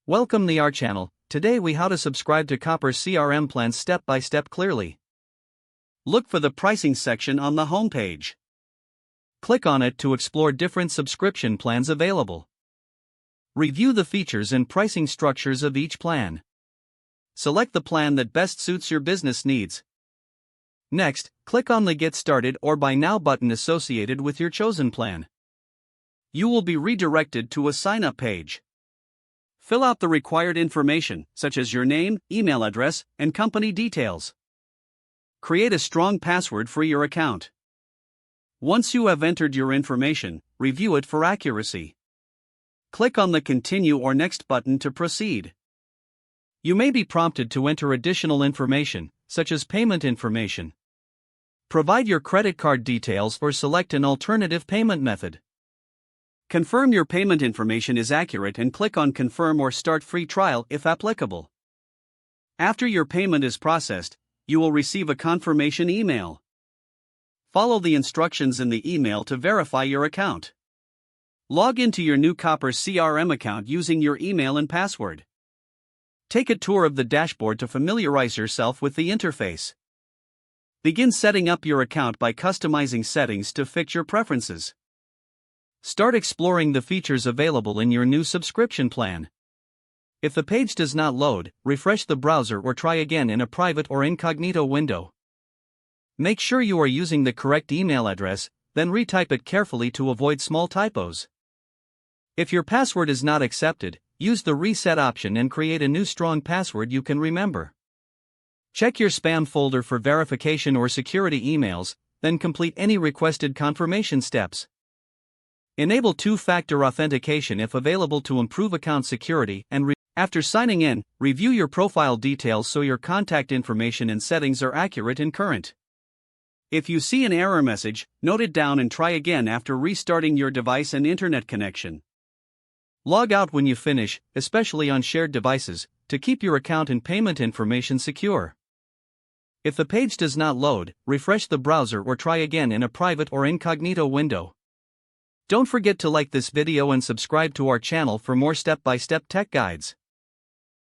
Welcome to our channel. Today we how to subscribe to Copper CRM plans step by step clearly. Look for the pricing section on the homepage. Click on it to explore different subscription plans available. Review the features and pricing structures of each plan. Select the plan that best suits your business needs. Next, click on the Get Started or Buy Now button associated with your chosen plan. You will be redirected to a sign-up page. Fill out the required information, such as your name, email address, and company details. Create a strong password for your account. Once you have entered your information, review it for accuracy. Click on the Continue or Next button to proceed. You may be prompted to enter additional information, such as payment information. Provide your credit card details or select an alternative payment method. Confirm your payment information is accurate and click on Confirm or Start Free Trial if applicable. After your payment is processed, you will receive a confirmation email. Follow the instructions in the email to verify your account. Log into your new Copper CRM account using your email and password. Take a tour of the dashboard to familiarize yourself with the interface. Begin setting up your account by customizing settings to fit your preferences. Start exploring the features available in your new subscription plan. If the page does not load, refresh the browser or try again in a private or incognito window. Make sure you are using the correct email address, then retype it carefully to avoid small typos. If your password is not accepted, use the reset option and create a new strong password you can remember. Check your spam folder for verification or security emails, then complete any requested confirmation steps. Enable two-factor authentication if available to improve account security and after signing in, review your profile details so your contact information and settings are accurate and current. If you see an error message, note it down and try again after restarting your device and internet connection. Log out when you finish, especially on shared devices, to keep your account and payment information secure. If the page does not load, refresh the browser or try again in a private or incognito window. Don't forget to like this video and subscribe to our channel for more step-by-step tech guides.